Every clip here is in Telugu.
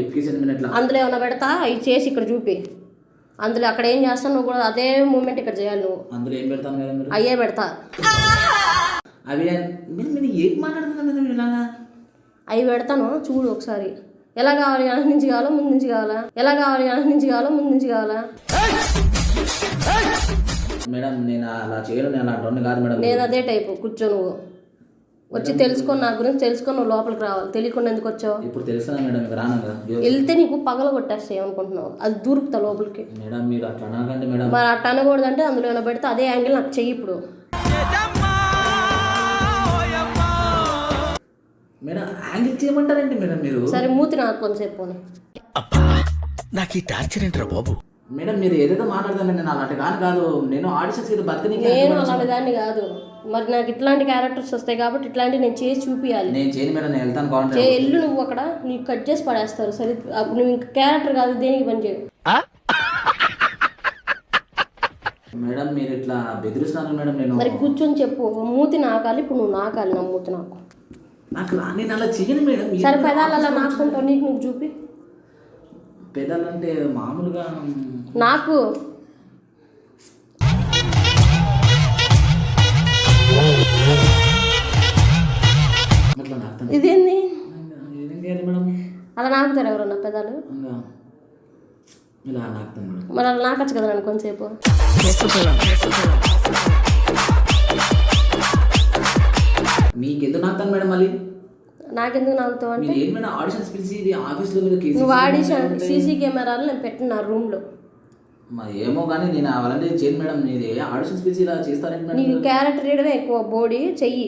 ఎక్కించండి మీరు ఎట్లా అందులో ఏమైనా పెడతా అవి చేసి ఇక్కడ చూపి. అందులో అక్కడ ఏం చేస్తావు నువ్వు కూడా అదే మూమెంట్ ఇక్కడ చేయాలి నువ్వు. అందులో ఏం పెడతాను మేడం మీరు? అయ్యే పెడతా. అవి మీరు మీరు ఏం మాట్లాడుతున్నారు మేడం ఇలాగా? అవి పెడతాను చూడు ఒకసారి. ఎలా కావాలి వెనక నుంచి కావాలా ముందు నుంచి కావాలా? ఎలా కావాలి వెనక నుంచి కావాలా ముందు నుంచి కావాలా? మేడం నేను అలా చేయను, నేను అలాంటి కాదు మేడం. నేను అదే టైపు. కూర్చో నువ్వు వచ్చి తెలుసుకొని నా గురించి తెలుసుకొని నువ్వు లోపలికి రావాలి. తెలియకుండా ఎందుకు వచ్చావు? ఇప్పుడు తెలుస్తున్నా మేడం మీకు రానుగా వెళ్తే నీకు పగల కొట్టేస్తాయి అనుకుంటున్నావు. అది దూరుకుతా లోపలికి. మేడం మీరు అట్లా అనకండి మేడం. మరి అట్లా అనకూడదు అంటే అందులో ఏమైనా పెడితే అదే యాంగిల్ నాకు చెయ్యి ఇప్పుడు. మేడం యాంగిల్ చేయమంటారండి మేడం మీరు? సరే మూతి నాకు కొంతసేపు పోనీ. నాకు ఈ టార్చర్ ఏంట్రా బాబు? మేడం మీరు ఏదైతే మాట్లాడతాను నేను అలాంటి కాదు. నేను ఆడిషన్స్ ఇది బతకనికి నేను అలాంటి దాన్ని కాదు. మరి నాకు ఇట్లాంటి క్యారెక్టర్స్ వస్తాయి కాబట్టి ఇట్లాంటి నేను చేసి చూపించాలి. నేను చేయను మేడం, నేను వెళ్తాను కావాలి. ఎల్లు నువ్వు అక్కడ నీకు కట్ చేసి పడేస్తారు. సరే అప్పుడు నువ్వు ఇంకా క్యారెక్టర్ కాదు దేనికి పని చేయవు. మేడం మీరు ఇట్లా బెదిరిస్తాను మేడం. నేను మరి కూర్చొని చెప్పు. మూతి నాకాలి ఇప్పుడు. నువ్వు నాకాలి నా మూతి నాకు. నాకు నేను అలా చెయ్యను మేడం. సరే పెదాలు అలా నాకుంటావు. నీకు నువ్వు చూపి. పెదాలంటే మామూలుగా నాకు ఇదేంది మేడం? అలా నాకుతారు ఎవరన్నా పెదాలు? ఇలా నాకుతాను మేడం. మరి అలా నాకచ్చు కదా నన్ను కొంతసేపు. మీకెందుకు నాకుతాను మేడం? మళ్ళీ నాకెందుకు నాకుతావు అంటే మీరు ఏమైనా ఆడిషన్స్ పిలిచి ఇది ఆఫీస్లో మీద నువ్వు ఆడిషన్ సీసీ కెమెరాలు నేను పెట్టిన నా రూమ్లో. మరి ఏమో కానీ నేను అవన్నీ చేయను మేడం. ఇది ఆడిషన్స్ పిలిచి ఇలా చేస్తారంటే మేడం. నీకు క్యారెక్టర్ వేయడమే ఎక్కువ. బాడీ చెయ్యి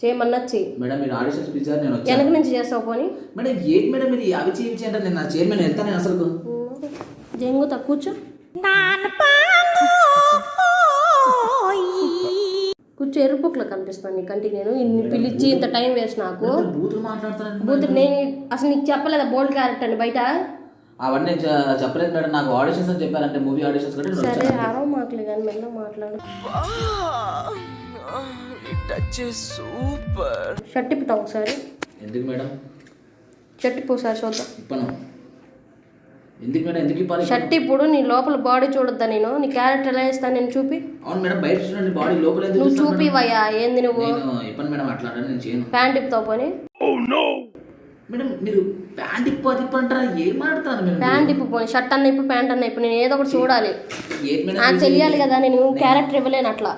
చేయమన్నా చెయ్యి మేడం. మీరు ఆడిషన్స్ పిలిచారు నేను వచ్చాను. వెనక నుంచి చేస్తావు పోనీ. మేడం ఏంటి మేడం ఇది అవి చేయించి అంటే నేను నా చైర్మన్ వెళ్తాను నేను అసలు జంగుతా కూర్చో. కూర్చో. ఎరుపుక్లో కనిపిస్తాను నీ కంటికి. నేను ఇన్ని పిలిచి ఇంత టైం వేస్ట్ నాకు. బూతులు మాట్లాడతాను. బూతులు నేను అసలు నీకు చెప్పలేదా బోల్డ్ క్యారెక్టర్ అని బయట? అవన్నీ చెప్పలేదు మేడం. నాకు ఆడిషన్స్ అని చెప్పారంటే మూవీ ఆడిషన్స్ కూడా. సరే అరవ మాటలే కానీ మెల్ల మాట్లాడు. సూపర్. షర్ట్ ఇప్పుతావు ఒకసారి. ఎందుకు మేడం? షర్ట్ ఇప్పు ఒకసారి చూద్దాం. ఇప్పను ఎందుకు మేడం? ఎందుకు ఇప్పాలి? షర్ట్ ఇప్పుడు నీ లోపల బాడీ చూడొద్దా? నేను నీ క్యారెక్టర్ ఎలా ఇస్తాను నేను చూపి. అవును మేడం బయట చూడండి బాడీ లోపల ఎందుకు నువ్వు చూపివయ్యా ఏంది నువ్వు? ఇప్పను మేడం అట్లా నేను చేయను. ప్యాంట్ ఇప్పుతావు పోనీ. మేడం మీరు ప్యాంట్ ఇప్పంటారా? ఏం మాట్లాడతాను మేడం? ప్యాంట్ ఇప్పు పోనీ. షర్ట్ అన్న ఇప్పు ప్యాంట్ అన్న ఇప్పు. నేను ఏదో ఒకటి చూడాలి. నాకు తెలియాలి కదా. నేను క్యారెక్టర్ ఇవ్వలేను అట్లా.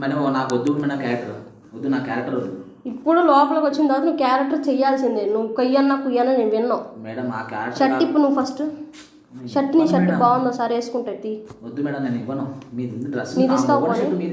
మేడం నాకు వద్దు మేడం క్యారెక్టర్ వద్దు. నా క్యారెక్టర్ వద్దు. ఇప్పుడు లోపలికి వచ్చిన తర్వాత నువ్వు క్యారెక్టర్ చెయ్యాల్సిందే. నువ్వు కొయ్యన్నా కుయ్యన్నా నేను విన్నావు. మేడం ఆ క్యారెక్టర్ షర్ట్ ఇప్పు నువ్వు ఫస్ట్. షర్ట్ నీ షర్ట్ బాగుందో సార్ వేసుకుంటా. వద్దు మేడం నేను ఇవ్వను. మీది డ్రెస్ నీది ఇస్తావు పోనీ.